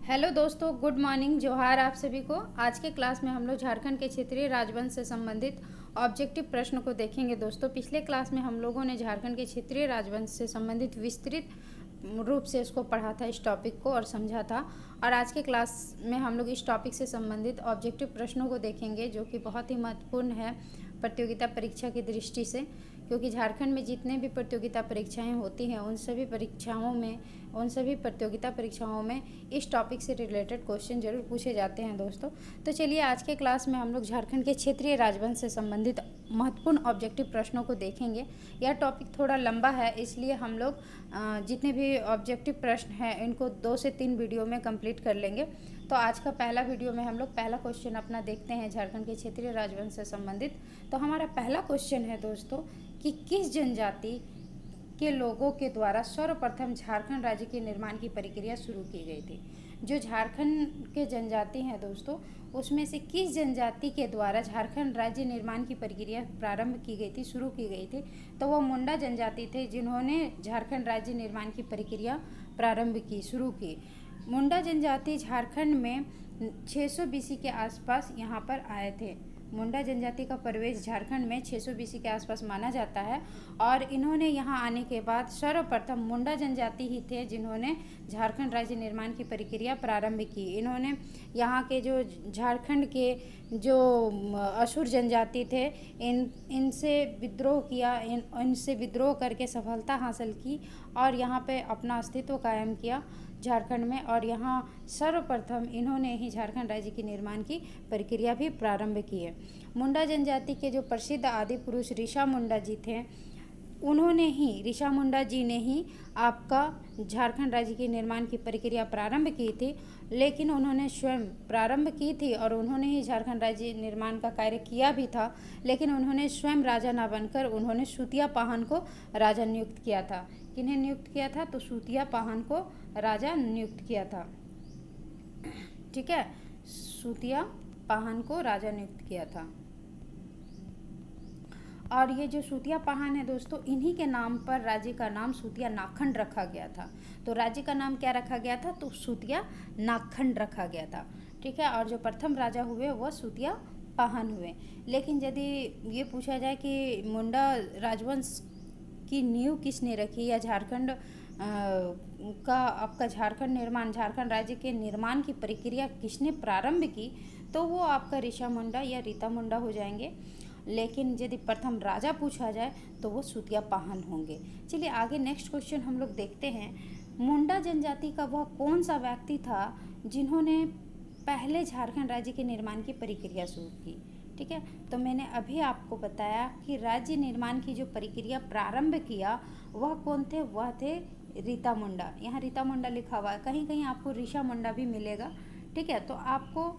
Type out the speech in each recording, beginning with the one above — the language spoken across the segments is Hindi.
हेलो दोस्तों, गुड मॉर्निंग, जोहार आप सभी को। आज के क्लास में हम लोग झारखंड के क्षेत्रीय राजवंश से संबंधित ऑब्जेक्टिव प्रश्न को देखेंगे। दोस्तों, पिछले क्लास में हम लोगों ने झारखंड के क्षेत्रीय राजवंश से संबंधित विस्तृत रूप से इसको पढ़ा था, इस टॉपिक को, और समझा था। और आज के क्लास में हम लोग इस टॉपिक से संबंधित ऑब्जेक्टिव प्रश्नों को देखेंगे, जो कि बहुत ही महत्वपूर्ण है प्रतियोगिता परीक्षा की दृष्टि से, क्योंकि झारखंड में जितने भी प्रतियोगिता परीक्षाएं होती हैं उन सभी प्रतियोगिता परीक्षाओं में इस टॉपिक से रिलेटेड क्वेश्चन जरूर पूछे जाते हैं। दोस्तों, तो चलिए आज के क्लास में हम लोग झारखंड के क्षेत्रीय राजवंश से संबंधित महत्वपूर्ण ऑब्जेक्टिव प्रश्नों को देखेंगे। यह टॉपिक थोड़ा लंबा है, इसलिए हम लोग जितने भी ऑब्जेक्टिव प्रश्न हैं इनको 2 से 3 वीडियो में कंप्लीट कर लेंगे। तो आज का पहला वीडियो में हम लोग पहला क्वेश्चन अपना देखते हैं झारखंड के क्षेत्रीय राजवंश से संबंधित। तो हमारा पहला क्वेश्चन है दोस्तों कि किस जनजाति के लोगों के द्वारा सर्वप्रथम झारखंड राज्य के निर्माण की प्रक्रिया शुरू की गई थी। जो झारखंड के जनजाति हैं दोस्तों, उसमें से किस जनजाति के द्वारा झारखंड राज्य निर्माण की प्रक्रिया प्रारंभ की गई थी, शुरू की गई थी? तो वो मुंडा जनजाति थे, जिन्होंने झारखंड राज्य निर्माण की प्रक्रिया प्रारंभ की, शुरू की। मुंडा जनजाति झारखंड में 600 बीसी के आसपास यहाँ पर आए थे। मुंडा जनजाति का प्रवेश झारखंड में 600 बीसी के आसपास माना जाता है, और इन्होंने यहाँ आने के बाद सर्वप्रथम मुंडा जनजाति ही थे जिन्होंने झारखंड राज्य निर्माण की प्रक्रिया प्रारंभ की। इन्होंने यहाँ के जो झारखंड के जो असुर जनजाति थे इनसे विद्रोह किया, इनसे विद्रोह करके सफलता हासिल की और यहाँ पे अपना अस्तित्व कायम किया झारखंड में। और यहाँ सर्वप्रथम इन्होंने ही झारखंड राज्य के निर्माण की प्रक्रिया भी प्रारंभ की है। मुंडा जनजाति के जो प्रसिद्ध आदि पुरुष ऋषा मुंडा जी थे, ऋषा मुंडा जी ने ही आपका झारखंड राज्य के निर्माण की प्रक्रिया प्रारंभ की थी। लेकिन उन्होंने स्वयं प्रारंभ की थी और उन्होंने ही झारखंड राज्य निर्माण का कार्य किया भी था, लेकिन उन्होंने स्वयं राजा ना बनकर उन्होंने सूतिया पाहन को राजा नियुक्त किया था। किन्हें नियुक्त किया था? तो सूतिया पाहन को राजा नियुक्त किया था। ठीक है, सूतिया पाहन को राजा नियुक्त किया था। और ये जो सूतिया पाहन है दोस्तों, इन्हीं के नाम पर राज्य का नाम सूतिया नाखंड रखा गया था। तो राज्य का नाम क्या रखा गया था? तो सूतिया नाखंड रखा गया था। ठीक है, और जो प्रथम राजा हुए वह सूतिया पाहन हुए। लेकिन यदि ये पूछा जाए कि मुंडा राजवंश की नींव किसने रखी, या झारखंड का आपका झारखंड राज्य के निर्माण की प्रक्रिया किसने प्रारंभ की, तो वो आपका ऋषा मुंडा या रीता मुंडा हो जाएंगे। लेकिन यदि प्रथम राजा पूछा जाए तो वो सूतिया पाहन होंगे। चलिए आगे नेक्स्ट क्वेश्चन हम लोग देखते हैं। मुंडा जनजाति का वह कौन सा व्यक्ति था जिन्होंने पहले झारखंड राज्य के निर्माण की प्रक्रिया शुरू की? ठीक है, तो मैंने अभी आपको बताया कि राज्य निर्माण की जो प्रक्रिया प्रारंभ किया वह कौन थे? वह थे रीता मुंडा। यहाँ रीता मुंडा लिखा हुआ है, कहीं कहीं आपको ऋषा मुंडा भी मिलेगा। ठीक है, तो आपको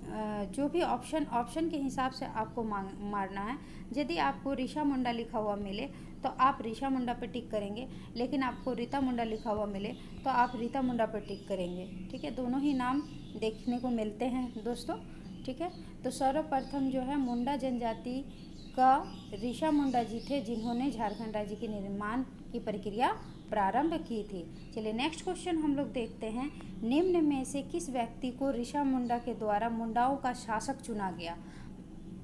जो भी ऑप्शन के हिसाब से आपको मारना है। यदि आपको ऋषा मुंडा लिखा हुआ मिले तो आप ऋषा मुंडा पर टिक करेंगे, लेकिन आपको रीता मुंडा लिखा हुआ मिले तो आप रीता मुंडा पर टिक करेंगे। ठीक है, दोनों ही नाम देखने को मिलते हैं दोस्तों। ठीक है, तो सर्वप्रथम जो है मुंडा जनजाति का ऋषा मुंडा जी थे जिन्होंने झारखंड राज्य के निर्माण की प्रक्रिया प्रारंभ की थी। चलिए नेक्स्ट क्वेश्चन हम लोग देखते हैं। निम्न में से किस व्यक्ति को ऋषा मुंडा के द्वारा मुंडाओं का शासक चुना गया?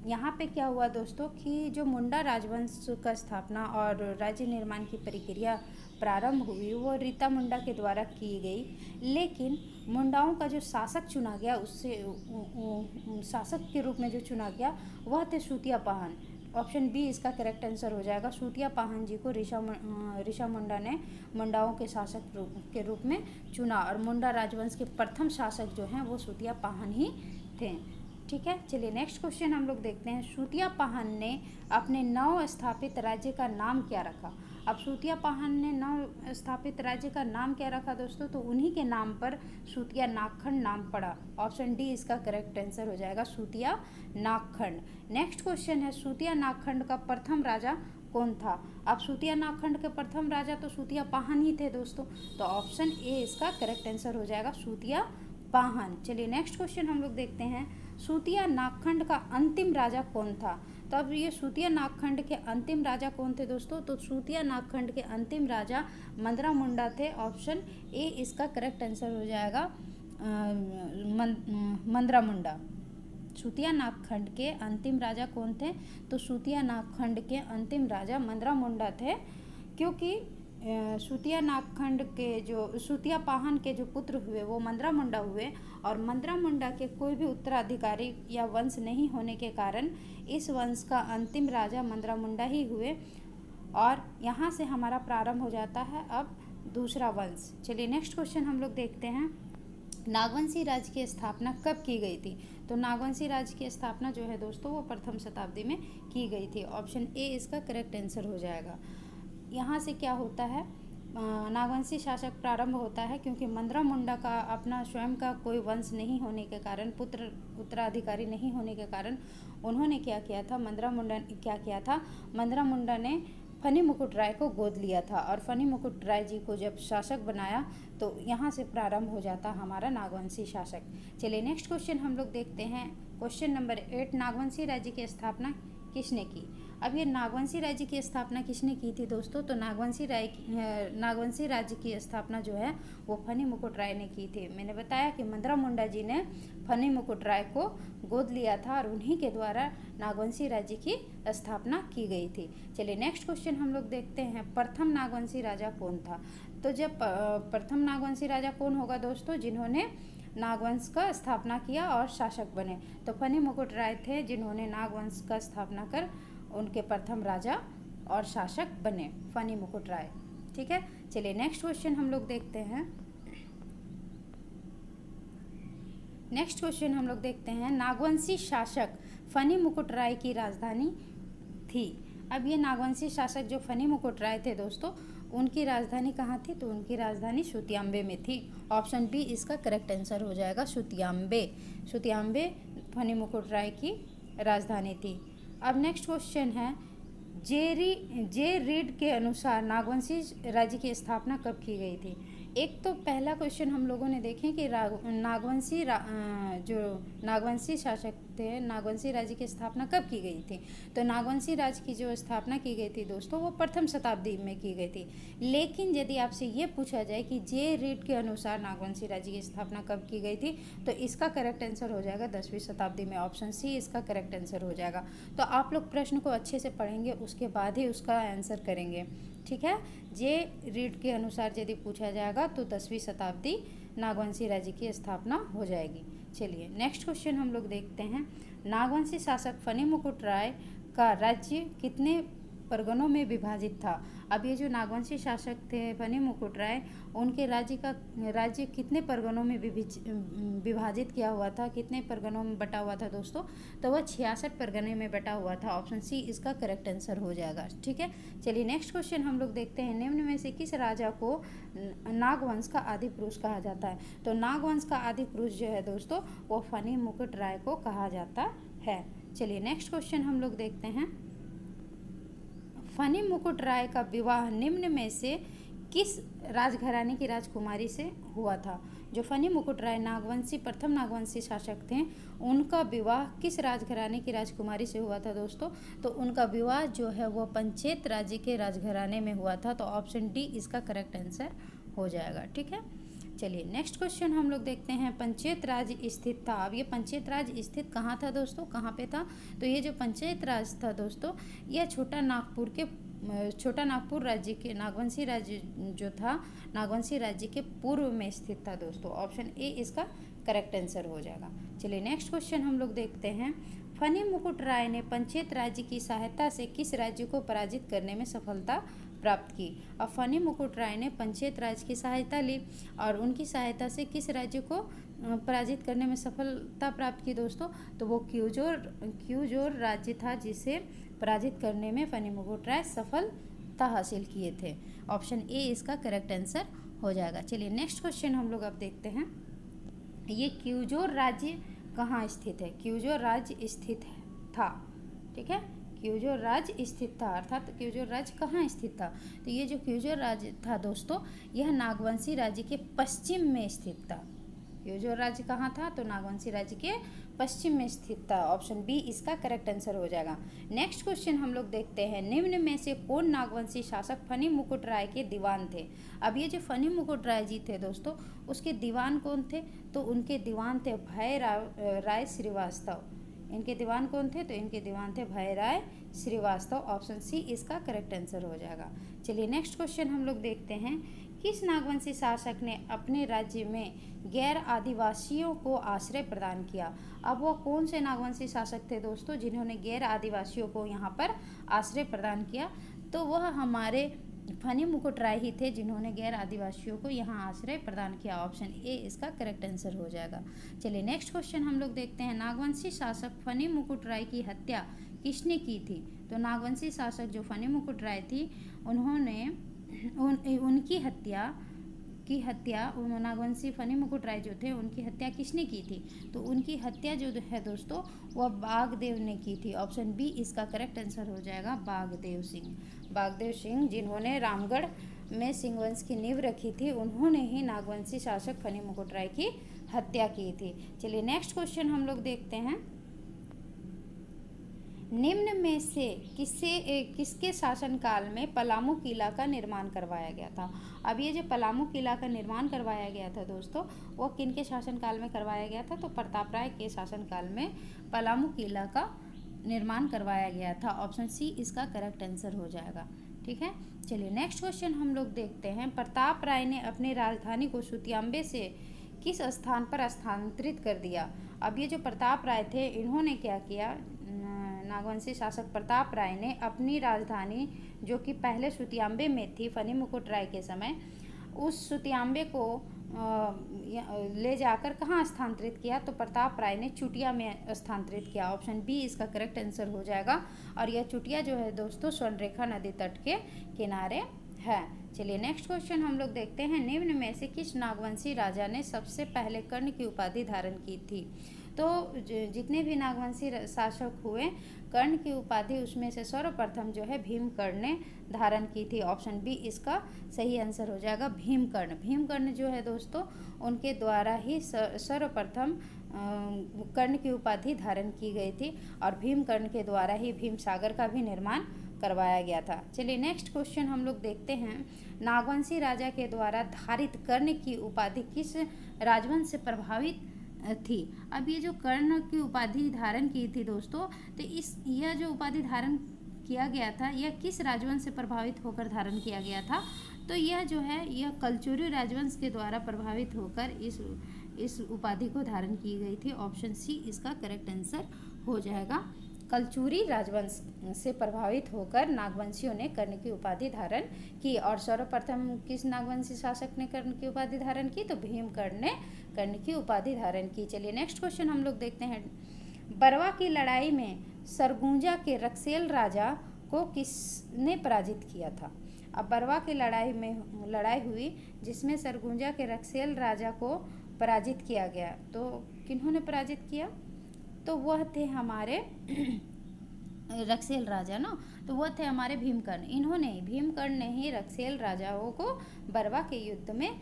यहाँ पे क्या हुआ दोस्तों कि जो मुंडा राजवंश का स्थापना और राज्य निर्माण की प्रक्रिया प्रारंभ हुई वो रीता मुंडा के द्वारा की गई, लेकिन मुंडाओं का जो शासक चुना गया, उससे शासक के रूप में जो चुना गया वह थे सूतिया पाहन। ऑप्शन बी इसका करेक्ट आंसर हो जाएगा। सूतिया पाहन जी को ऋषा मुंडा ने मुंडाओं के शासक के रूप में चुना, और मुंडा राजवंश के प्रथम शासक जो हैं वो सूतिया पाहन ही थे। ठीक है, चलिए नेक्स्ट क्वेश्चन हम लोग देखते हैं। सूतिया पाहन ने अपने नव स्थापित राज्य का नाम क्या रखा? अब सूतिया पाहन ने नव स्थापित राज्य का नाम क्या रखा दोस्तों? तो उन्हीं के नाम पर सूतिया नागखंड नाम पड़ा। ऑप्शन डी इसका करेक्ट आंसर हो जाएगा, सूतिया नागखंड। नेक्स्ट क्वेश्चन है, सूतिया नागखंड का प्रथम राजा कौन था? अब सूतिया नागखंड के प्रथम राजा तो सूतिया पाहन ही थे दोस्तों, तो ऑप्शन ए इसका करेक्ट आंसर हो जाएगा, सूतिया पाहन। चलिए नेक्स्ट क्वेश्चन हम लोग देखते हैं। सूतिया नागखंड का अंतिम राजा कौन था? तो अब ये सूतिया नागखंड के अंतिम राजा कौन थे दोस्तों? तो सूतिया नागखंड के अंतिम राजा मंदरा मुंडा थे। ऑप्शन ए इसका करेक्ट आंसर हो जाएगा, मंद्रा मुंडा। सूतिया नागखंड के अंतिम राजा कौन थे? तो सूतिया नागखंड के अंतिम राजा मंद्रा मुंडा थे, क्योंकि सूतिया नागखंड के जो सूतिया पाहन के जो पुत्र हुए वो मंद्रा मुंडा हुए, और मंद्रा मुंडा के कोई भी उत्तराधिकारी या वंश नहीं होने के कारण इस वंश का अंतिम राजा मंद्रा मुंडा ही हुए। और यहाँ से हमारा प्रारंभ हो जाता है अब दूसरा वंश। चलिए नेक्स्ट क्वेश्चन हम लोग देखते हैं, नागवंशी राज्य की स्थापना कब की गई थी? तो नागवंशी राज्य की स्थापना जो है दोस्तों वो प्रथम शताब्दी में की गई थी। ऑप्शन ए इसका करेक्ट आंसर हो जाएगा। यहाँ से क्या होता है, नागवंशी शासक प्रारंभ होता है क्योंकि मंद्रा मुंडा का अपना स्वयं का कोई वंश नहीं होने के कारण, पुत्र उत्तराधिकारी नहीं होने के कारण उन्होंने क्या किया था, मंद्रा मुंडा ने फनी मुकुट राय को गोद लिया था, और फनी मुकुट राय जी को जब शासक बनाया तो यहाँ से प्रारंभ हो जाता हमारा नागवंशी शासक। चलिए नेक्स्ट क्वेश्चन हम लोग देखते हैं, क्वेश्चन नंबर 8, नागवंशी राज्य की स्थापना किसने की? अब ये नागवंशी राज्य की स्थापना किसने की थी दोस्तों? तो नागवंशी राज्य की स्थापना जो है वो फनी मुकुट राय ने की थी। मैंने बताया कि मंद्रा मुंडा जी ने फनी मुकुट राय को गोद लिया था और उन्हीं के द्वारा नागवंशी राज्य की स्थापना की गई थी। चलिए नेक्स्ट क्वेश्चन हम लोग देखते हैं, प्रथम नागवंशी राजा कौन था? तो जब प्रथम नागवंशी राजा कौन होगा दोस्तों? जिन्होंने नागवंश का स्थापना किया और शासक बने। तो फनी मुकुट राय थे जिन्होंने नागवंश का स्थापना कर उनके प्रथम राजा और शासक बने, फनी मुकुट राय। ठीक है, चलिए नेक्स्ट क्वेश्चन हम लोग देखते हैं। नेक्स्ट क्वेश्चन हम लोग देखते हैं, नागवंशी शासक फनी मुकुट राय की राजधानी थी। अब ये नागवंशी शासक जो फनी मुकुट राय थे दोस्तों, उनकी राजधानी कहाँ थी? तो उनकी राजधानी सुतियांबे में थी। ऑप्शन बी इसका करेक्ट आंसर हो जाएगा, सुतियांबे फनी मुकुट राय की राजधानी थी। अब नेक्स्ट क्वेश्चन है, जे रीड के अनुसार नागवंशी राज्य की स्थापना कब की गई थी? एक तो पहला क्वेश्चन हम लोगों ने देखें कि नागवंशी शासक थे, नागवंशी राज्य की स्थापना कब की गई थी? तो नागवंशी राज्य की जो स्थापना की गई थी दोस्तों वो प्रथम शताब्दी में की गई थी। लेकिन यदि आपसे ये पूछा जाए कि जे रीड के अनुसार नागवंशी राज्य की स्थापना कब की गई थी, तो इसका करेक्ट आंसर हो जाएगा 10वीं शताब्दी में। ऑप्शन सी इसका करेक्ट आंसर हो जाएगा। तो आप लोग प्रश्न को अच्छे से पढ़ेंगे, उसके बाद ही उसका आंसर करेंगे। ठीक है, जे रीड के अनुसार यदि पूछा जाएगा तो 10वीं शताब्दी नागवंशी राज्य की स्थापना हो जाएगी। चलिए नेक्स्ट क्वेश्चन हम लोग देखते हैं, नागवंशी शासक फनी मुकुट राय का राज्य कितने परगनों में विभाजित था? अब ये जो नागवंशी शासक थे फनी मुकुट राय, उनके राज्य कितने परगनों में विभाजित किया हुआ था, कितने परगनों में बटा हुआ था दोस्तों? तो वह 66 परगने में बटा हुआ था। ऑप्शन सी इसका करेक्ट आंसर हो जाएगा। ठीक है, चलिए नेक्स्ट क्वेश्चन हम लोग देखते हैं, निम्न में से किस राजा को नागवंश का आदि पुरुष कहा जाता है? तो नागवंश का आदि पुरुष जो है दोस्तों वो फनी मुकुट राय को कहा जाता है। चलिए नेक्स्ट क्वेश्चन हम लोग देखते हैं, फनी मुकुट राय का विवाह निम्न में से किस राजघराने की राजकुमारी से हुआ था? जो फनी मुकुट राय प्रथम नागवंशी शासक थे, उनका विवाह किस राजघराने की राजकुमारी से हुआ था दोस्तों? तो उनका विवाह जो है वो पंचेत राज्य के राजघराने में हुआ था। तो ऑप्शन डी इसका करेक्ट आंसर हो जाएगा। ठीक है, चलिए नेक्स्ट क्वेश्चन हम लोग देखते हैं, पंचेत राज स्थित था। अब ये पंचेत राज स्थित कहाँ था दोस्तों, कहाँ पे था? तो ये जो पंचेत राज था दोस्तों, यह छोटा नागपुर राज्य के नागवंशी राज्य जो था, नागवंशी राज्य के पूर्व में स्थित था दोस्तों। ऑप्शन ए इसका करेक्ट आंसर हो जाएगा। चलिए नेक्स्ट क्वेश्चन हम लोग देखते हैं, फनी मुकुट राय ने पंचेत राज्य की सहायता से किस राज्य को पराजित करने में सफलता प्राप्त की? अब फनी मुकुट राय ने पंचेत राज्य की सहायता ली और उनकी सहायता से किस राज्य को पराजित करने में सफलता प्राप्त की दोस्तों? तो वो क्यूजोर राज्य था जिसे पराजित करने में फनी मुकुट राय सफलता हासिल किए थे। ऑप्शन ए इसका करेक्ट आंसर हो जाएगा। चलिए नेक्स्ट क्वेश्चन हम लोग अब देखते हैं, ये क्यूजोर राज्य कहाँ स्थित है? क्यूजोर राज्य स्थित था। ठीक है, क्यूजोर राज्य स्थित था, अर्थात क्यूजोर राज्य कहाँ स्थित था? तो ये जो क्यूजोर राज्य था दोस्तों, यह नागवंशी राज्य के पश्चिम में स्थित था। ये जो राज्य कहाँ था, तो नागवंशी राज्य के पश्चिम में स्थित था। ऑप्शन बी इसका करेक्ट आंसर हो जाएगा। नेक्स्ट क्वेश्चन हम लोग देखते हैं, निम्न में से कौन नागवंशी शासक फनी मुकुट राय के दीवान थे। अब ये जो फनी मुकुट राय जी थे दोस्तों, उसके दीवान कौन थे, तो उनके दीवान थे भय राय श्रीवास्तव। इनके दीवान कौन थे, तो इनके दीवान थे भय राय श्रीवास्तव। ऑप्शन सी इसका करेक्ट आंसर हो जाएगा। चलिए नेक्स्ट क्वेश्चन हम लोग देखते हैं, किस नागवंशी शासक ने अपने राज्य में गैर आदिवासियों को आश्रय प्रदान किया। अब वह कौन से नागवंशी शासक थे दोस्तों जिन्होंने गैर आदिवासियों को यहाँ पर आश्रय प्रदान किया, तो वह हमारे फनी मुकुट राय ही थे जिन्होंने गैर आदिवासियों को यहाँ आश्रय प्रदान किया। ऑप्शन ए इसका करेक्ट आंसर हो जाएगा। चलिए नेक्स्ट क्वेश्चन हम लोग देखते हैं, नागवंशी शासक फनी मुकुट राय की हत्या किसने की थी। तो नागवंशी शासक जो फनी मुकुट राय थी, उन्होंने उनकी हत्या नागवंशी फनी मुकुट राय जो थे, उनकी हत्या किसने की थी, तो उनकी हत्या जो है दोस्तों वह बागदेव ने की थी। ऑप्शन बी इसका करेक्ट आंसर हो जाएगा, बागदेव सिंह जिन्होंने रामगढ़ में सिंह वंश की नींव रखी थी, उन्होंने ही नागवंशी शासक फनी मुकुट राय की हत्या की थी। चलिए नेक्स्ट क्वेश्चन हम लोग देखते हैं, निम्न में से किसके शासनकाल में पलामू किला का निर्माण करवाया गया था। अब ये जो पलामू किला का निर्माण करवाया गया था दोस्तों, वो किनके शासनकाल में करवाया गया था, तो प्रताप राय के शासनकाल में पलामू किला का निर्माण करवाया गया था। ऑप्शन सी इसका करेक्ट आंसर हो जाएगा। ठीक है, चलिए नेक्स्ट क्वेश्चन हम लोग देखते हैं, प्रताप राय ने अपनी राजधानी को सुतियाम्बे से किस स्थान पर स्थानांतरित कर दिया। अब ये जो प्रताप राय थे, इन्होंने क्या किया, नागवंशी शासक प्रताप राय ने अपनी राजधानी जो कि पहले सुतियाम्बे में थी फनी मुकुट राय के समय, उस सुतियाम्बे को ले जाकर कहाँ स्थानांतरित किया, तो प्रताप राय ने चुटिया में स्थानांतरित किया। ऑप्शन बी इसका करेक्ट आंसर हो जाएगा। और यह चुटिया जो है दोस्तों स्वर्णरेखा नदी तट के किनारे है। चलिए नेक्स्ट क्वेश्चन हम लोग देखते हैं, निम्न में से किस नागवंशी राजा ने सबसे पहले कर्ण की उपाधि धारण की थी। तो जितने भी नागवंशी शासक हुए, कर्ण की उपाधि उसमें से सर्वप्रथम जो है भीमकर्ण ने धारण की थी। ऑप्शन बी इसका सही आंसर हो जाएगा, भीमकर्ण जो है दोस्तों, उनके द्वारा ही सर्वप्रथम कर्ण की उपाधि धारण की गई थी और भीमकर्ण के द्वारा ही भीम सागर का भी निर्माण करवाया गया था। चलिए नेक्स्ट क्वेश्चन हम लोग देखते हैं, नागवंशी राजा के द्वारा धारित कर्ण की उपाधि किस राजवंश से प्रभावित थी। अब ये जो कर्ण की उपाधि धारण की थी दोस्तों, तो यह जो उपाधि धारण किया गया था, यह किस राजवंश से प्रभावित होकर धारण किया गया था, तो यह जो है यह कलचुरी राजवंश के द्वारा प्रभावित होकर इस उपाधि को धारण की गई थी। ऑप्शन सी इसका करेक्ट आंसर हो जाएगा, कलचुरी राजवंश से प्रभावित होकर नागवंशियों ने कर्ण की उपाधि धारण की। और सर्वप्रथम किस नागवंशी शासक ने कर्ण की उपाधि धारण की, तो भीमकर्ण ने कर्ण की उपाधि धारण की। चलिए नेक्स्ट क्वेश्चन हम लोग देखते हैं, बरवा की लड़ाई में सरगुजा के रक्सेल राजा को किसने पराजित किया था। अब बरवा की लड़ाई हुई जिसमें सरगुजा के रक्सेल राजा को पराजित किया गया, तो किन्होंने पराजित किया, तो वह थे हमारे रक्सेल राजा ना, तो वह थे हमारे भीमकर्ण। भीमकर्ण ने ही रक्सेल राजाओं को बरवा के युद्ध में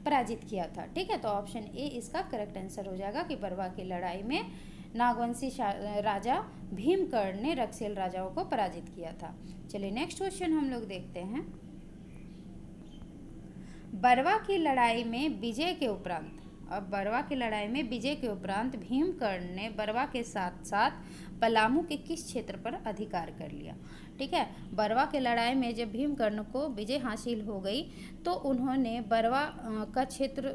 पराजित किया था। ठीक है, तो ऑप्शन ए इसका करेक्ट आंसर हो जाएगा कि बरवा की लड़ाई में नागवंशी राजा भीमकर्ण ने रक्सेल राजाओं को पराजित किया था। चलिए नेक्स्ट क्वेश्चन हम लोग देखते हैं, बरवा की लड़ाई में विजय के उपरांत, अब बरवा की लड़ाई में विजय के उपरांत भीमकर्ण ने बरवा के साथ साथ पलामू के किस क्षेत्र पर अधिकार कर लिया। ठीक है, बरवा की लड़ाई में जब भीमकर्ण को विजय हासिल हो गई, तो उन्होंने बरवा का क्षेत्र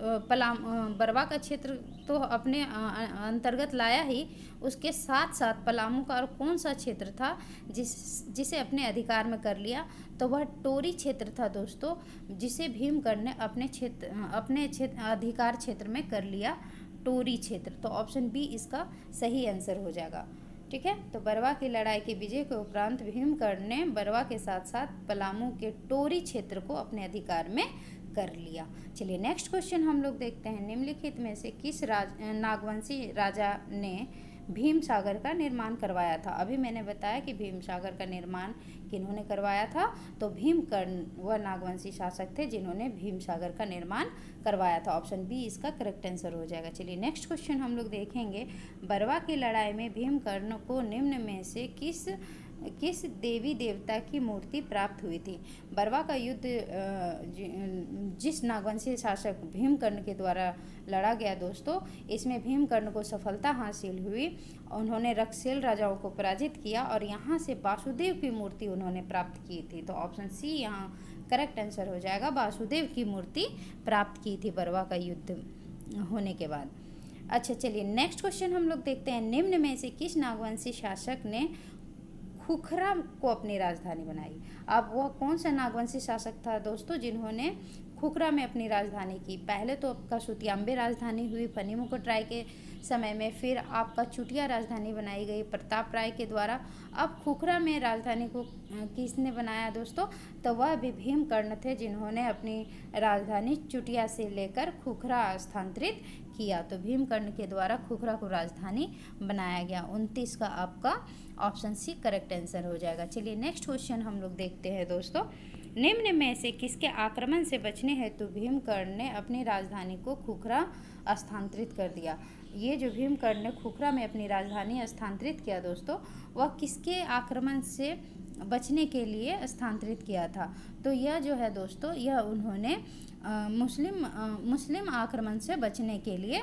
तो अपने अंतर्गत लाया ही, उसके साथ साथ पलामू का और कौन सा क्षेत्र था जिसे अपने अधिकार में कर लिया, तो वह टोरी क्षेत्र था दोस्तों, जिसे भीमकर्ण ने अपने अधिकार क्षेत्र में कर लिया, टोरी क्षेत्र। तो ऑप्शन बी इसका सही आंसर हो जाएगा। ठीक है, तो बरवा की लड़ाई के विजय के उपरांत भीमकर्ण ने बरवा के साथ साथ पलामू के टोरी क्षेत्र को अपने अधिकार में कर लिया। चलिए नेक्स्ट क्वेश्चन हम लोग देखते हैं, निम्नलिखित में से किस नागवंशी राजा ने भीम सागर का निर्माण करवाया था। अभी मैंने बताया कि भीम सागर का निर्माण किन्होंने करवाया था, तो भीमकर्ण वह नागवंशी शासक थे जिन्होंने भीम सागर का निर्माण करवाया था। ऑप्शन बी इसका करेक्ट आंसर हो जाएगा। चलिए नेक्स्ट क्वेश्चन हम लोग देखेंगे। बरवा की लड़ाई में भीमकर्ण को निम्न में से किस देवी देवता की मूर्ति प्राप्त हुई थी? बरवा का युद्ध जिस नागवंशी शासक भीमकर्ण के द्वारा लड़ा गया दोस्तों, इसमें भीमकर्ण को सफलता हासिल हुई। उन्होंने रक्षसेल राजाओं को पराजित किया और यहाँ से वासुदेव की मूर्ति उन्होंने प्राप्त की थी। तो ऑप्शन सी यहाँ करेक्ट आंसर हो जाएगा। वासुदेव की मूर्ति प्राप्त की थी बरवा का युद्ध होने के बाद। अच्छा चलिए नेक्स्ट क्वेश्चन हम लोग देखते हैं। निम्न में से किस नागवंशी शासक ने खुखरा को अपनी राजधानी बनाई? अब वह कौन सा नागवंशी शासक था दोस्तों जिन्होंने खुखरा में अपनी राजधानी की? पहले तो आपका सुतियांबे राजधानी हुई फनी मुकुट राय के समय में, फिर आपका चुटिया राजधानी बनाई गई प्रताप राय के द्वारा। अब खुखरा में राजधानी को किसने बनाया दोस्तों? तो वह भी भीमकर्ण थे जिन्होंने अपनी राजधानी चुटिया से लेकर खुखरा स्थानांतरित किया। तो भीमकर्ण के द्वारा खुखरा को राजधानी बनाया गया। 29 का आपका ऑप्शन सी करेक्ट आंसर हो जाएगा। चलिए नेक्स्ट क्वेश्चन हम लोग देखते हैं दोस्तों। निम्न में से किसके आक्रमण से बचने हेतु भीमकर्ण ने अपनी राजधानी को खुखरा स्थानांतरित कर दिया? ये जो भीमकर्ण ने खुखरा में अपनी राजधानी स्थानांतरित किया दोस्तों, वह किसके आक्रमण से बचने के लिए स्थानांतरित किया था? तो यह जो है दोस्तों, यह उन्होंने मुस्लिम आक्रमण से बचने के लिए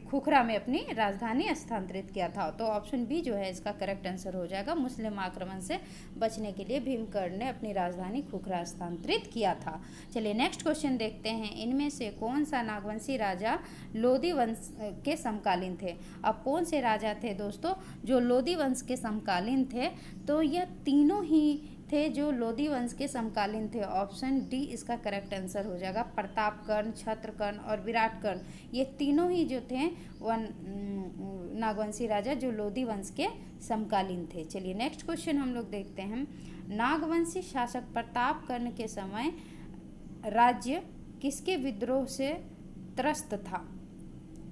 खुखरा में अपनी राजधानी स्थानांतरित किया था। तो ऑप्शन बी जो है इसका करेक्ट आंसर हो जाएगा। मुस्लिम आक्रमण से बचने के लिए भीमकर्ण ने अपनी राजधानी खुखरा स्थानांतरित किया था। चलिए नेक्स्ट क्वेश्चन देखते हैं। इनमें से कौन सा नागवंशी राजा लोदी वंश के समकालीन थे? अब कौन से राजा थे दोस्तों जो लोदी वंश के समकालीन थे? तो यह तीनों ही थे जो लोदी वंश के समकालीन थे। ऑप्शन डी इसका करेक्ट आंसर हो जाएगा। प्रतापकर्ण, छत्रकर्ण और विराटकर्ण, ये तीनों ही जो थे वह नागवंशी राजा जो लोदी वंश के समकालीन थे। चलिए नेक्स्ट क्वेश्चन हम लोग देखते हैं। नागवंशी शासक प्रतापकर्ण के समय राज्य किसके विद्रोह से त्रस्त था?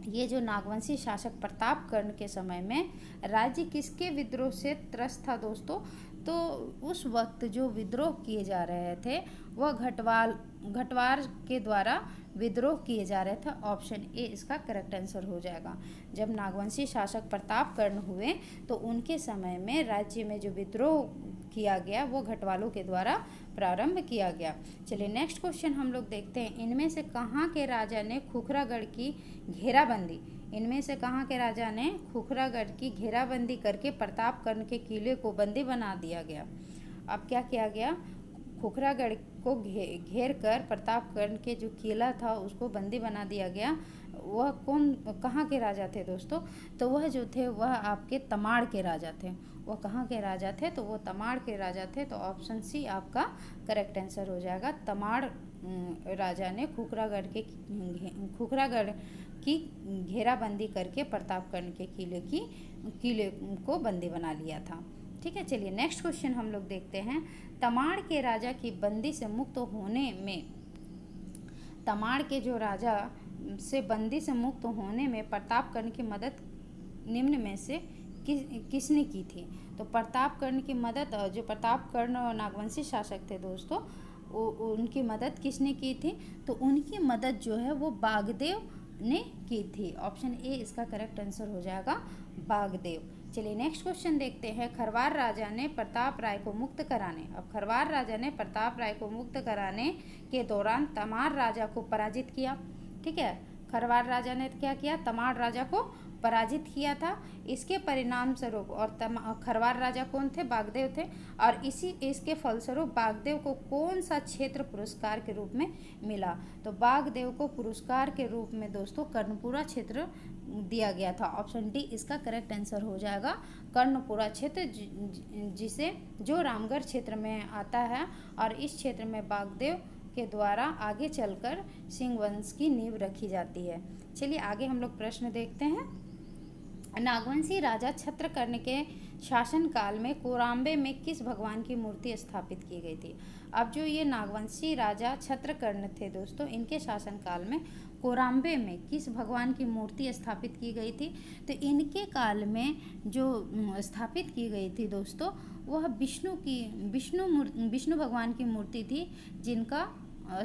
ये जो नागवंशी शासक प्रतापकर्ण के समय में राज्य किसके विद्रोह से त्रस्त था दोस्तों? तो उस वक्त जो विद्रोह किए जा रहे थे वह घटवार के द्वारा विद्रोह किए जा रहे थे। ऑप्शन ए इसका करेक्ट आंसर हो जाएगा। जब नागवंशी शासक प्रतापकर्ण हुए तो उनके समय में राज्य में जो विद्रोह किया गया वो घटवालों के द्वारा प्रारंभ किया गया। चलिए नेक्स्ट क्वेश्चन हम लोग देखते हैं। इनमें से कहाँ के राजा ने खुखरागढ़ की घेराबंदी इनमें से कहाँ के राजा ने खुखरागढ़ की घेराबंदी करके प्रतापकर्ण के किले को बंदी बना दिया गया? अब क्या किया गया? खुखरागढ़ को घेर कर प्रतापकर्ण के जो किला था उसको बंदी बना दिया गया। वह कहाँ के राजा थे दोस्तों? तो वह जो थे वह आपके तमाड़ के राजा थे। वह कहाँ के राजा थे? तो वो तमाड़ के राजा थे। तो ऑप्शन सी आपका करेक्ट आंसर हो जाएगा। तमाड़ राजा ने खुखरागढ़ की घेराबंदी करके प्रतापकर्ण के किले को बंदी बना लिया था। ठीक है, चलिए नेक्स्ट क्वेश्चन हम लोग देखते हैं। तमाड़ के राजा की बंदी से मुक्त होने में तमाड़ के जो राजा से बंदी से मुक्त होने में प्रतापकर्ण की मदद निम्न में से किसने की थी? तो प्रतापकर्ण की मदद जो प्रतापकर्ण नागवंशी शासक थे दोस्तों, उनकी मदद किसने की थी? तो उनकी मदद जो है वो बागदेव ने की थी। ऑप्शन ए इसका करेक्ट आंसर हो जाएगा, बागदेव। चलिए नेक्स्ट क्वेश्चन देखते हैं। खरवार राजा ने प्रताप राय को मुक्त कराने अब खरवार राजा ने प्रताप राय को मुक्त कराने के दौरान तमाड़ राजा को पराजित किया। ठीक है, खरवार राजा ने क्या किया? तमाड़ राजा को पराजित किया था। इसके परिणाम स्वरूप और खरवार राजा कौन थे? बागदेव थे। और इसके फलस्वरूप बागदेव को कौन सा क्षेत्र पुरस्कार के रूप में मिला? तो बागदेव को पुरस्कार के रूप में दोस्तों कर्णपुरा क्षेत्र दिया गया था। ऑप्शन डी इसका करेक्ट आंसर हो जाएगा, कर्णपुरा क्षेत्र, जिसे जो रामगढ़ क्षेत्र में आता है। और इस क्षेत्र में बागदेव के द्वारा आगे चलकर सिंह वंश की नींव रखी जाती है। चलिए आगे हम लोग प्रश्न देखते हैं। नागवंशी राजा छत्रकर्ण के शासनकाल में कोराम्बे में किस भगवान की मूर्ति स्थापित की गई थी। अब जो ये नागवंशी राजा छत्रकर्ण थे दोस्तों, इनके शासनकाल में कोराम्बे में किस भगवान की मूर्ति स्थापित की गई थी। तो इनके काल में जो स्थापित की गई थी दोस्तों, वह विष्णु भगवान की मूर्ति थी, जिनका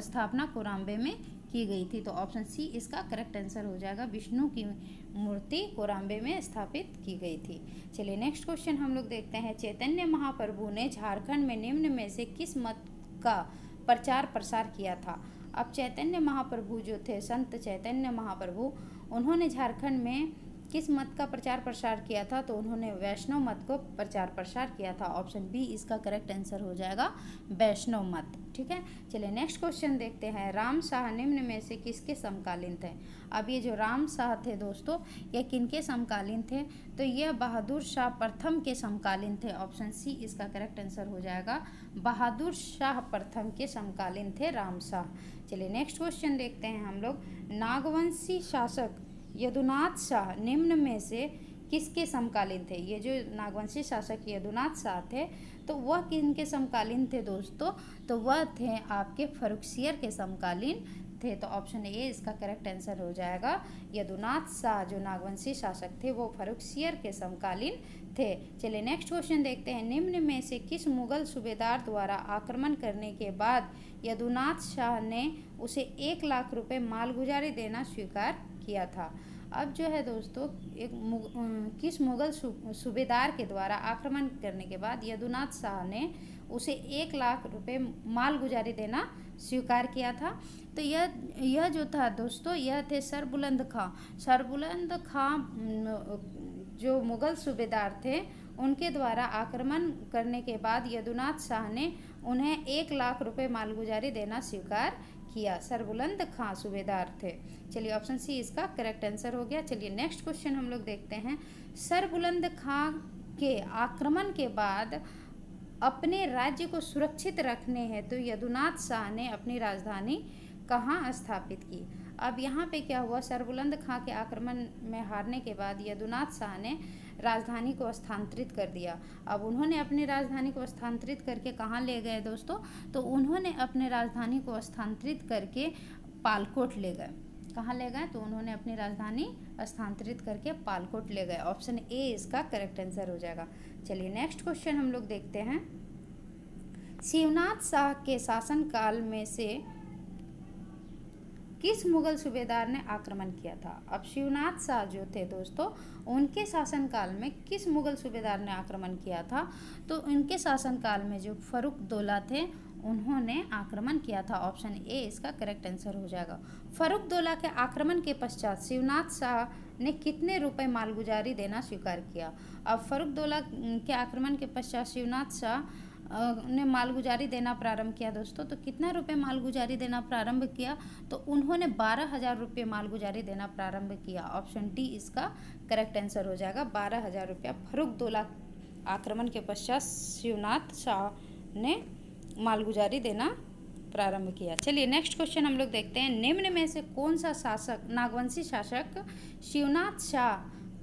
स्थापना कोराम्बे में की गई थी। तो ऑप्शन सी इसका करेक्ट आंसर हो जाएगा, विष्णु की मूर्ति कोराम्बे में स्थापित की गई थी। चलिए नेक्स्ट क्वेश्चन हम लोग देखते हैं। चैतन्य महाप्रभु ने झारखंड में निम्न में से किस मत का प्रचार प्रसार किया था। अब चैतन्य महाप्रभु जो थे, संत चैतन्य महाप्रभु, उन्होंने झारखंड में किस मत का प्रचार प्रसार किया था। तो उन्होंने वैष्णव मत को प्रचार प्रसार किया था। ऑप्शन बी इसका करेक्ट आंसर हो जाएगा, वैष्णव मत। ठीक है, चलिए नेक्स्ट क्वेश्चन देखते हैं। राम शाह निम्न में से किसके समकालीन थे। अब ये जो राम शाह थे दोस्तों, ये किनके समकालीन थे। तो ये बहादुर शाह प्रथम के समकालीन थे। ऑप्शन सी इसका करेक्ट आंसर हो जाएगा, बहादुर शाह प्रथम के समकालीन थे राम शाह। चलिए नेक्स्ट क्वेश्चन देखते हैं हम लोग। नागवंशी शासक यदुनाथ शाह निम्न में से किसके समकालीन थे। ये जो नागवंशी शासक यदुनाथ शाह थे, तो वह किनके समकालीन थे दोस्तों। तो वह थे आपके फर्रुखसियर के समकालीन थे। तो ऑप्शन ए इसका करेक्ट आंसर हो जाएगा। यदुनाथ शाह जो नागवंशी शासक थे, वो फर्रुखसियर के समकालीन थे। चलिए नेक्स्ट क्वेश्चन देखते हैं। निम्न में से किस मुगल सूबेदार द्वारा आक्रमण करने के बाद यदुनाथ शाह ने उसे 1 लाख रुपए मालगुजारी देना स्वीकार किया था। अब जो है दोस्तों, किस मुगल सूबेदार के द्वारा आक्रमण करने के बाद यदुनाथ शाह ने उसे 1 लाख रुपए मालगुजारी देना स्वीकार किया था। तो यह जो था दोस्तों, यह थे सरबुलंद खां। सरबुलंद खां जो मुगल सूबेदार थे, उनके द्वारा आक्रमण करने के बाद यदुनाथ शाह ने उन्हें 1 लाख रुपए मालगुजारी देना स्वीकार किया। सरबुलंद खां सूबेदार थे। चलिए ऑप्शन सी इसका करेक्ट आंसर हो गया। चलिए नेक्स्ट क्वेश्चन हम लोग देखते हैं। सरबुलंद खां के आक्रमण के बाद अपने राज्य को सुरक्षित रखने हेतु यदुनाथ शाह ने अपनी राजधानी कहाँ स्थापित की। अब यहाँ पे क्या हुआ, सरबुलंद खां के आक्रमण में हारने के बाद यदुनाथ शाह ने राजधानी को स्थानांतरित कर दिया। अब उन्होंने अपनी राजधानी को स्थानांतरित करके कहाँ ले गए दोस्तों। तो उन्होंने अपने राजधानी को स्थानांतरित करके पालकोट ले गए। कहाँ ले गए, तो उन्होंने अपनी राजधानी स्थानांतरित करके पालकोट ले गए। ऑप्शन ए इसका करेक्ट आंसर हो जाएगा। चलिए नेक्स्ट क्वेश्चन हम लोग देखते हैं। शिवनाथ शाह के शासनकाल में से किस मुगल सूबेदार ने आक्रमण किया था। अब शिवनाथ शाह जो थे दोस्तों, उनके शासनकाल में किस मुगल सूबेदार ने आक्रमण किया था। तो उनके शासनकाल में जो फर्रुखदोला थे, उन्होंने आक्रमण किया था। ऑप्शन ए इसका करेक्ट आंसर हो जाएगा। फर्रुखदोला के आक्रमण के पश्चात शिवनाथ शाह ने कितने रुपए मालगुजारी देना स्वीकार किया। अब फर्रुखदोला के आक्रमण के पश्चात शिवनाथ शाह ने मालगुजारी देना प्रारंभ किया दोस्तों। तो कितना रुपए मालगुजारी देना प्रारंभ किया। तो उन्होंने 12,000 रुपये मालगुजारी देना प्रारंभ किया। ऑप्शन डी इसका करेक्ट आंसर हो जाएगा, 12,000 रुपया फर्रुखदोला आक्रमण के पश्चात शिवनाथ शाह ने मालगुजारी देना प्रारंभ किया। चलिए नेक्स्ट क्वेश्चन हम लोग देखते हैं। निम्न में से कौन सा शासक, नागवंशी शासक शिवनाथ शाह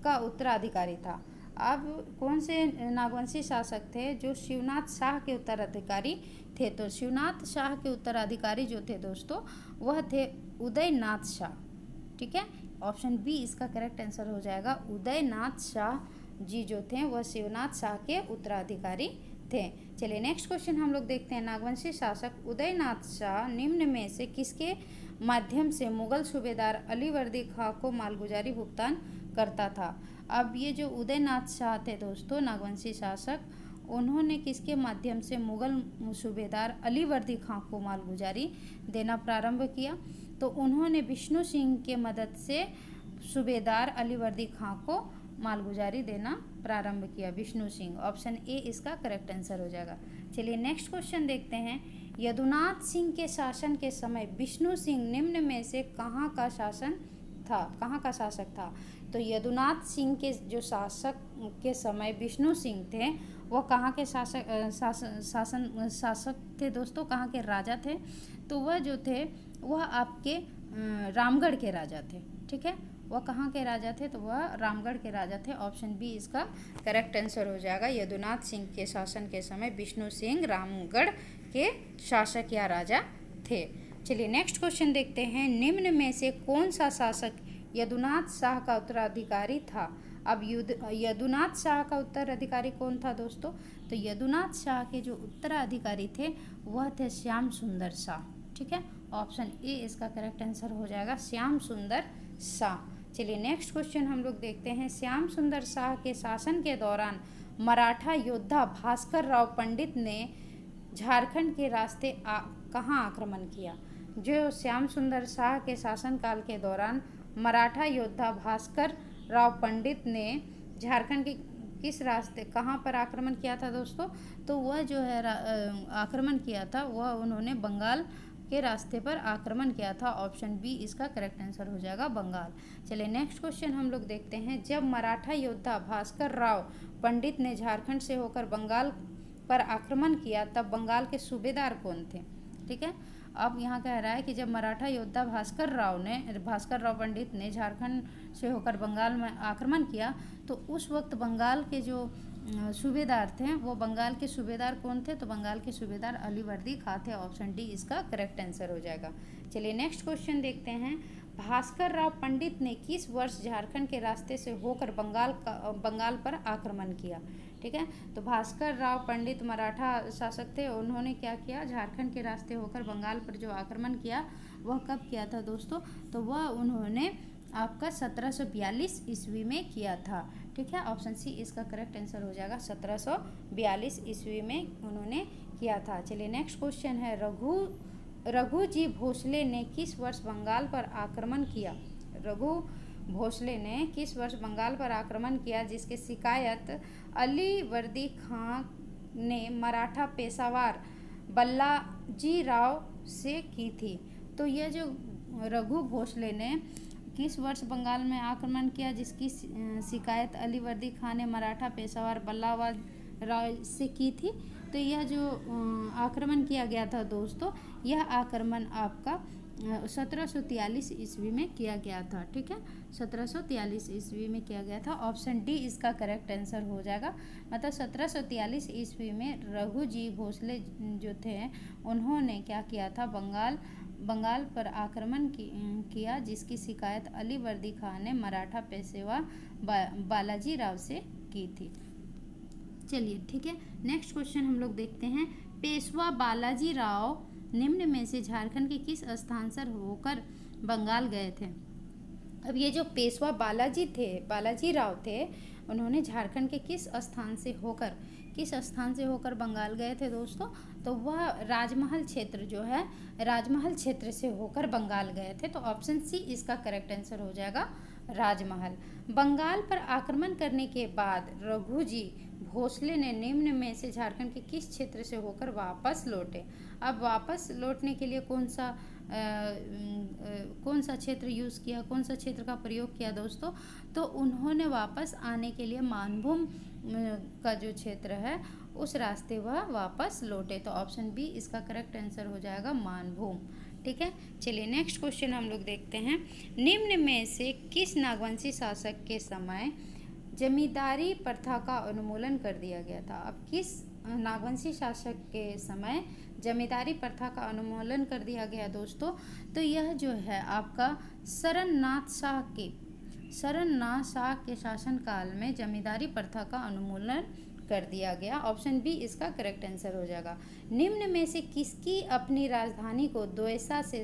का उत्तराधिकारी था। अब कौन से नागवंशी शासक थे जो शिवनाथ शाह के उत्तराधिकारी थे। तो शिवनाथ शाह के उत्तराधिकारी जो थे दोस्तों, वह थे उदयनाथ शाह। ठीक है, ऑप्शन बी इसका करेक्ट आंसर हो जाएगा। उदयनाथ शाह जी जो थे वह शिवनाथ शाह के उत्तराधिकारी थे। चलिए नेक्स्ट क्वेश्चन हम लोग देखते हैं। नागवंशी शासक उदयनाथ शाह निम्न में से किसके माध्यम से मुगल सूबेदार अलीवर्दी खां को मालगुजारी भुगतान करता था। अब ये जो उदयनाथ शाह थे दोस्तों, नागवंशी शासक, उन्होंने किसके माध्यम से मुगल सूबेदार अलीवर्दी खां को मालगुजारी देना प्रारंभ किया। तो उन्होंने विष्णु सिंह के मदद से सूबेदार अलीवर्दी खां को मालगुजारी देना प्रारंभ किया, विष्णु सिंह। ऑप्शन ए इसका करेक्ट आंसर हो जाएगा। चलिए नेक्स्ट क्वेश्चन देखते हैं। यदुनाथ सिंह के शासन के समय विष्णु सिंह निम्न में से कहाँ का शासक था। तो यदुनाथ सिंह के जो शासक के समय विष्णु सिंह थे, वो कहाँ के शासक थे दोस्तों, कहाँ के राजा थे। तो वह जो थे वह आपके रामगढ़ के राजा थे। ठीक है, वह कहाँ के राजा थे? तो वह रामगढ़ के राजा थे। ऑप्शन बी इसका करेक्ट आंसर हो जाएगा। यदुनाथ सिंह के शासन के समय विष्णु सिंह रामगढ़ के शासक या राजा थे। चलिए नेक्स्ट क्वेश्चन देखते हैं। निम्न में से कौन सा शासक यदुनाथ शाह का उत्तराधिकारी था? अब यदुनाथ शाह का उत्तराधिकारी कौन था दोस्तों? तो यदुनाथ शाह के जो उत्तराधिकारी थे वह थे श्याम सुंदर शाह। ठीक है, ऑप्शन ए इसका करेक्ट आंसर हो जाएगा, श्याम सुंदर शाह। चलिए नेक्स्ट क्वेश्चन हम लोग देखते हैं। श्याम सुंदर शाह के शासन के दौरान मराठा योद्धा भास्कर राव पंडित ने झारखंड के रास्ते कहाँ आक्रमण किया? जो श्याम सुंदर शाह के शासनकाल के दौरान मराठा योद्धा भास्कर राव पंडित ने झारखंड के किस रास्ते कहाँ पर आक्रमण किया था दोस्तों? तो वह जो है आक्रमण किया था वह उन्होंने बंगाल के रास्ते पर आक्रमण किया था। ऑप्शन बी इसका करेक्ट आंसर हो जाएगा, बंगाल। चलिए नेक्स्ट क्वेश्चन हम लोग देखते हैं। जब मराठा योद्धा भास्कर राव पंडित ने झारखंड से होकर बंगाल पर आक्रमण किया तब बंगाल के सूबेदार कौन थे? ठीक है, अब यहाँ कह रहा है कि जब मराठा योद्धा भास्कर राव पंडित ने झारखंड से होकर बंगाल में आक्रमण किया तो उस वक्त बंगाल के जो सूबेदार थे वो बंगाल के सूबेदार कौन थे? तो बंगाल के सूबेदार अलीवर्दी खां थे। ऑप्शन डी इसका करेक्ट आंसर हो जाएगा। चलिए नेक्स्ट क्वेश्चन देखते हैं। भास्कर राव पंडित ने किस वर्ष झारखंड के रास्ते से होकर बंगाल पर आक्रमण किया? ठीक है, तो भास्कर राव पंडित मराठा शासक थे। उन्होंने क्या किया? झारखंड के रास्ते होकर बंगाल पर जो आक्रमण किया वह कब किया था दोस्तों? तो वह उन्होंने आपका 1742 ईस्वी में किया था। ठीक है, ऑप्शन सी इसका करेक्ट आंसर हो जाएगा, 1742 ईस्वी में उन्होंने किया था। चलिए नेक्स्ट क्वेश्चन है। रघुजी भोसले ने किस वर्ष बंगाल पर आक्रमण किया? रघु भोसले ने किस वर्ष बंगाल पर आक्रमण किया जिसकी शिकायत अलीवर्दी खां ने मराठा पेशवार बालाजी राव से की थी? तो यह जो रघु भोसले ने किस वर्ष बंगाल में आक्रमण किया जिसकी शिकायत अलीवर्दी खां ने मराठा पेशवार बालाजी राव से की थी? तो यह जो आक्रमण किया गया था दोस्तों, यह आक्रमण आपका 1743 ईस्वी में किया गया था। ठीक है, 1743 ईस्वी में किया गया था। ऑप्शन डी इसका करेक्ट आंसर हो जाएगा। मतलब 1743 ईस्वी में रघुजी भोसले जो थे उन्होंने क्या किया था? बंगाल पर आक्रमण किया जिसकी शिकायत अलीवर्दी खां ने मराठा पेशवा बालाजी राव से की थी। चलिए ठीक है, नेक्स्ट क्वेश्चन हम लोग देखते हैं। पेशवा बालाजी राव निम्न में से झारखंड के किस स्थान से होकर बंगाल गए थे? अब ये जो पेशवा बालाजी राव थे, उन्होंने झारखंड के किस स्थान से होकर बंगाल गए थे दोस्तों? तो वह राजमहल क्षेत्र से होकर बंगाल गए थे। तो ऑप्शन सी इसका करेक्ट आंसर हो जाएगा, राजमहल। बंगाल पर आक्रमण करने के बाद रघुजी भोसले ने निम्न में से झारखंड के किस क्षेत्र से होकर वापस लौटे? अब वापस लौटने के लिए कौन सा क्षेत्र यूज़ किया, कौन सा क्षेत्र का प्रयोग किया दोस्तों? तो उन्होंने वापस आने के लिए मानभूम का जो क्षेत्र है उस रास्ते वह वापस लौटे। तो ऑप्शन बी इसका करेक्ट आंसर हो जाएगा, मानभूम। ठीक है, चलिए नेक्स्ट क्वेश्चन हम लोग देखते हैं। निम्न में से किस नागवंशी शासक के समय जमींदारी प्रथा का उन्मूलन कर दिया गया था? अब किस नागवंशी शासक के समय जमींदारी प्रथा का उन्मूलन कर दिया गया दोस्तों? तो यह जो है आपका शरणनाथ शाह के शासनकाल में जमींदारी प्रथा का उन्मूलन कर दिया गया। ऑप्शन बी इसका करेक्ट आंसर हो जाएगा। निम्न में से किसकी अपनी राजधानी को द्वेषा से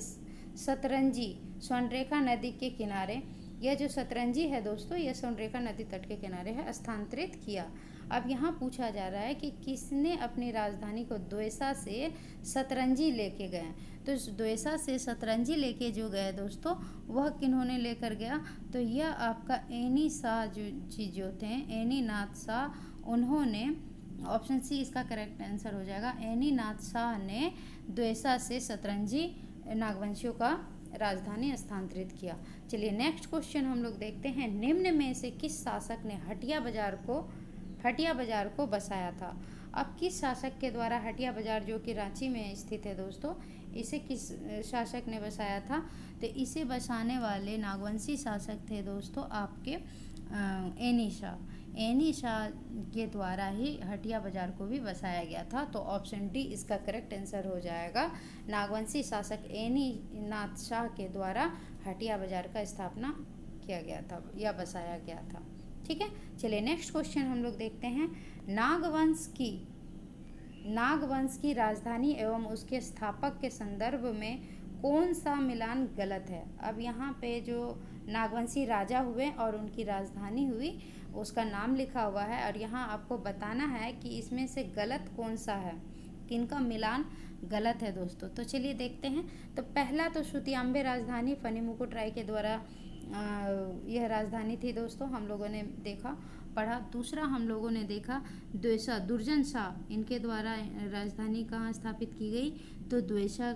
सतरंजी स्वर्णरेखा नदी के किनारे, यह जो सतरंजी है दोस्तों, यह स्वर्णरेखा नदी तट के किनारे है, स्थानांतरित किया? अब यहाँ पूछा जा रहा है कि किसने अपनी राजधानी को द्वेषा से सतरंजी लेके गए? तो द्वेषा से सतरंजी लेके जो गए दोस्तों, वह किन्होंने लेकर गया? तो यह आपका एनी शाह जो थे, एनी नाथ शाह, उन्होंने, ऑप्शन सी इसका करेक्ट आंसर हो जाएगा, एनी नाथ शाह ने द्वेषा से सतरंजी नागवंशियों का राजधानी स्थानांतरित किया। चलिए नेक्स्ट क्वेश्चन हम लोग देखते हैं। निम्न में से किस शासक ने हटिया बाजार को बसाया था? अब किस शासक के द्वारा हटिया बाजार जो कि रांची में स्थित है दोस्तों, इसे किस शासक ने बसाया था? तो इसे बसाने वाले नागवंशी शासक थे दोस्तों आपके एनी शाह। एनी शाह के द्वारा ही हटिया बाजार को भी बसाया गया था। तो ऑप्शन डी इसका करेक्ट आंसर हो जाएगा। नागवंशी शासक एनी नाथ शाह के द्वारा हटिया बाजार का स्थापना किया गया था या बसाया गया था। ठीक है, चलिए नेक्स्ट क्वेश्चन हम लोग देखते हैं। नागवंश की राजधानी एवं उसके स्थापक के संदर्भ में कौन सा मिलान गलत है? अब यहाँ पे जो नागवंशी राजा हुए और उनकी राजधानी हुई उसका नाम लिखा हुआ है और यहाँ आपको बताना है कि इसमें से गलत कौन सा है, किनका मिलान गलत है दोस्तों। तो चलिए देखते हैं। तो पहला तो सुतियांबे राजधानी फनी मुकुट राय के द्वारा यह राजधानी थी दोस्तों, हम लोगों ने देखा पढ़ा। दूसरा हम लोगों ने देखा द्वेषा दुर्जन शाह, इनके द्वारा राजधानी कहाँ स्थापित की गई? तो द्वेषा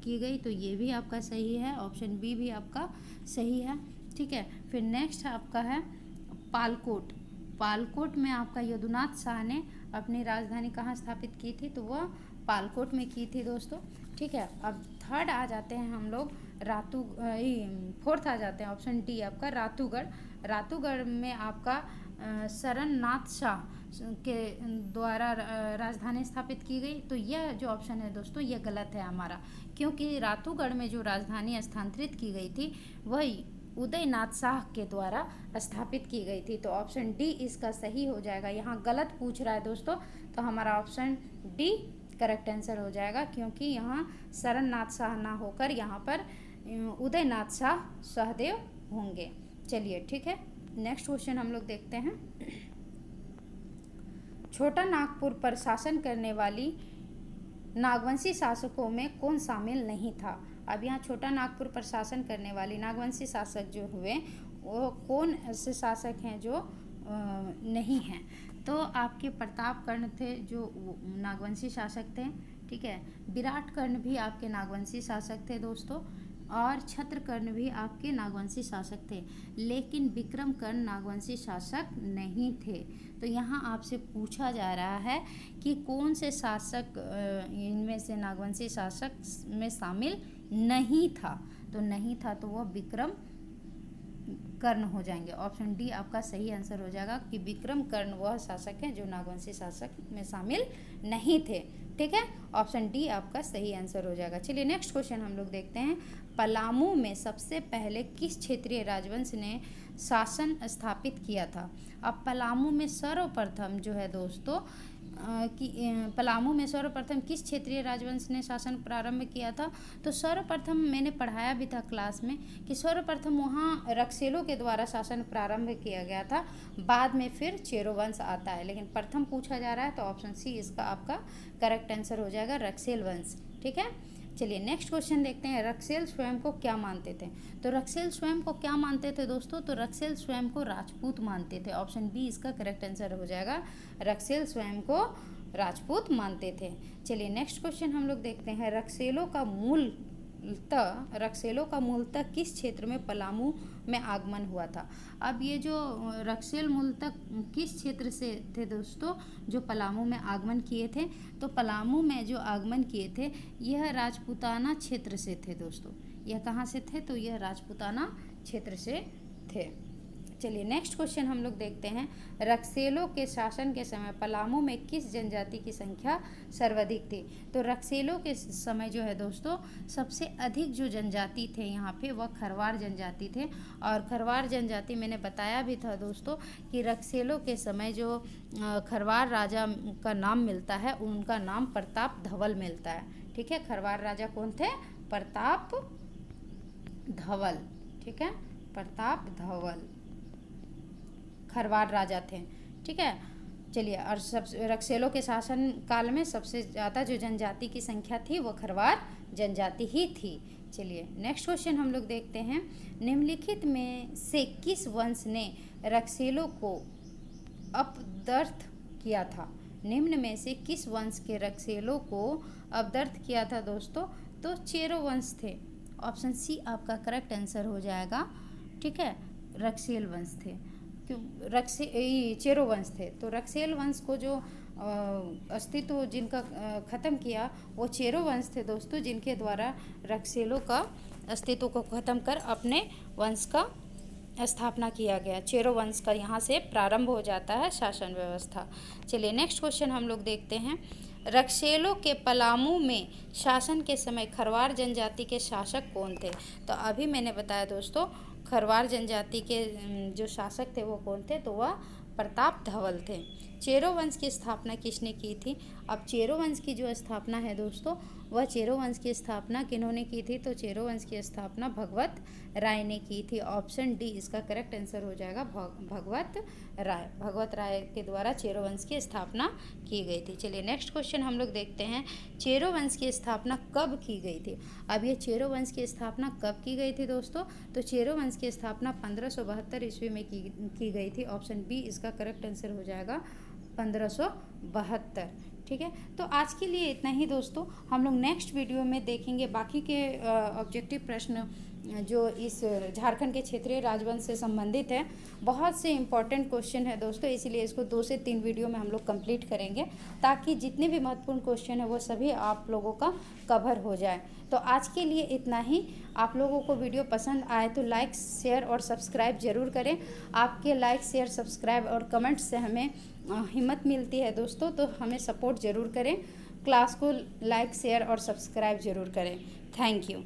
की गई। तो ये भी आपका सही है, ऑप्शन बी भी आपका सही है। ठीक है, फिर नेक्स्ट आपका है पालकोट। पालकोट में आपका यदुनाथ शाह ने अपनी राजधानी कहाँ स्थापित की थी? तो वह पालकोट में की थी दोस्तों। ठीक है, अब थर्ड आ जाते हैं हम लोग फोर्थ आ जाते हैं, ऑप्शन डी आपका रातूगढ़। रातूगढ़ में आपका शरणनाथ शाह के द्वारा राजधानी स्थापित की गई। तो यह जो ऑप्शन है दोस्तों यह गलत है हमारा, क्योंकि रातूगढ़ में जो राजधानी स्थानांतरित की गई थी वही उदयनाथ शाह के द्वारा स्थापित की गई थी। तो ऑप्शन डी इसका सही हो जाएगा। यहाँ गलत पूछ रहा है दोस्तों, तो हमारा ऑप्शन डी करेक्ट आंसर हो जाएगा, क्योंकि यहाँ शरणनाथ शाह ना होकर यहाँ पर उदयनाथ शाह सहदेव होंगे। चलिए ठीक है, नेक्स्ट क्वेश्चन हम लोग देखते हैं। छोटा नागपुर पर शासन करने वाली नागवंशी शासकों में कौन शामिल नहीं था? अब यहाँ छोटा नागपुर पर शासन करने वाली नागवंशी शासक जो हुए वो कौन ऐसे शासक हैं जो नहीं हैं? तो आपके प्रतापकर्ण थे जो नागवंशी शासक थे। ठीक है, विराटकर्ण भी आपके नागवंशी शासक थे दोस्तों, और छत्रकर्ण भी आपके नागवंशी शासक थे, लेकिन विक्रमकर्ण नागवंशी शासक नहीं थे। तो यहाँ आपसे पूछा जा रहा है कि कौन से शासक इनमें से नागवंशी शासक में शामिल नहीं था? तो नहीं था तो वह विक्रम कर्ण हो जाएंगे। ऑप्शन डी आपका सही आंसर हो जाएगा कि विक्रम कर्ण वह शासक हैं जो नागवंशी शासक में शामिल नहीं थे। ठीक है, ऑप्शन डी आपका सही आंसर हो जाएगा। चलिए नेक्स्ट क्वेश्चन हम लोग देखते हैं। पलामू में सबसे पहले किस क्षेत्रीय राजवंश ने शासन स्थापित किया था? अब पलामू में सर्वप्रथम जो है दोस्तों पलामू में सर्वप्रथम किस क्षेत्रीय राजवंश ने शासन प्रारंभ किया था? तो सर्वप्रथम मैंने पढ़ाया भी था क्लास में कि सर्वप्रथम वहाँ रक्सेलों के द्वारा शासन प्रारंभ किया गया था, बाद में फिर चेरो वंश आता है, लेकिन प्रथम पूछा जा रहा है तो ऑप्शन सी इसका आपका करेक्ट आंसर हो जाएगा, रक्सेल वंश। ठीक है, चलिए नेक्स्ट क्वेश्चन देखते हैं। रक्सेल स्वयं को क्या मानते थे? तो रक्सेल स्वयं को क्या मानते थे दोस्तों? तो रक्सेल स्वयं को राजपूत मानते थे। ऑप्शन बी इसका करेक्ट आंसर हो जाएगा, रक्सेल स्वयं को राजपूत मानते थे। चलिए नेक्स्ट क्वेश्चन हम लोग देखते हैं। रक्सेलों का मूलतः किस क्षेत्र में पलामू में आगमन हुआ था? अब ये जो रक्सेल मूलतः किस क्षेत्र से थे दोस्तों जो पलामू में आगमन किए थे? तो पलामू में जो आगमन किए थे यह राजपूताना क्षेत्र से थे दोस्तों। यह कहाँ से थे? तो यह राजपूताना क्षेत्र से थे। चलिए नेक्स्ट क्वेश्चन हम लोग देखते हैं। रक्सेलों के शासन के समय पलामू में किस जनजाति की संख्या सर्वाधिक थी? तो रक्सेलों के समय जो है दोस्तों सबसे अधिक जो जनजाति थे यहाँ पे वह खरवार जनजाति थे, और खरवार जनजाति मैंने बताया भी था दोस्तों कि रक्सेलों के समय जो खरवार राजा का नाम मिलता है उनका नाम प्रताप धवल मिलता है। ठीक है, खरवार राजा कौन थे? प्रताप धवल। ठीक है, प्रताप धवल खरवार राजा थे। ठीक है, चलिए, और सब रक्सेलों के शासन काल में सबसे ज़्यादा जो जनजाति की संख्या थी वो खरवार जनजाति ही थी। चलिए नेक्स्ट क्वेश्चन हम लोग देखते हैं। निम्नलिखित में से किस वंश ने रक्सेलों को अपदर्थ किया था? निम्न में से किस वंश के रक्सेलों को अपदर्थ किया था दोस्तों? तो चेरो वंश थे। ऑप्शन सी आपका करेक्ट आंसर हो जाएगा। ठीक है, रक्सेल वंश थे, चेरो वंश थे। तो रक्सेल वंश को जो अस्तित्व जिनका ख़त्म किया वो चेरो वंश थे दोस्तों, जिनके द्वारा रक्सेलों का अस्तित्व को ख़त्म कर अपने वंश का स्थापना किया गया। चेरो वंश का यहाँ से प्रारंभ हो जाता है शासन व्यवस्था। चलिए नेक्स्ट क्वेश्चन हम लोग देखते हैं। रक्सेलों के पलामू में शासन के समय खरवार जनजाति के शासक कौन थे? तो अभी मैंने बताया दोस्तों, खरवार जनजाति के जो शासक थे वो कौन थे? तो वह प्रताप धवल थे। चेरो वंश की स्थापना किसने की थी? अब चेरो वंश की जो स्थापना है दोस्तों, वह चेरो वंश की स्थापना किन्होंने की थी? तो चेरो वंश की स्थापना भगवत राय ने की थी। ऑप्शन डी इसका करेक्ट आंसर हो जाएगा, भगवत राय। भगवत राय के द्वारा चेरो वंश की स्थापना की गई थी। चलिए नेक्स्ट क्वेश्चन हम लोग देखते हैं। चेरो वंश की स्थापना कब की गई थी? अब ये चेरो वंश की स्थापना कब की गई थी दोस्तों? तो चेरो वंश की स्थापना 1572 ईस्वी में की गई थी। ऑप्शन बी इसका करेक्ट आंसर हो जाएगा 1572। ठीक है, तो आज के लिए इतना ही दोस्तों। हम लोग नेक्स्ट वीडियो में देखेंगे बाकी के ऑब्जेक्टिव प्रश्न जो इस झारखंड के क्षेत्रीय राजवंश से संबंधित है। बहुत से इम्पॉर्टेंट क्वेश्चन है दोस्तों, इसीलिए इसको 2 से 3 वीडियो में हम लोग कंप्लीट करेंगे, ताकि जितने भी महत्वपूर्ण क्वेश्चन है वो सभी आप लोगों का कवर हो जाए। तो आज के लिए इतना ही। आप लोगों को वीडियो पसंद आए तो लाइक, शेयर और सब्सक्राइब ज़रूर करें। आपके लाइक, शेयर, सब्सक्राइब और कमेंट्स से हमें हिम्मत मिलती है दोस्तों, तो हमें सपोर्ट ज़रूर करें। क्लास को लाइक, शेयर और सब्सक्राइब ज़रूर करें। Thank you.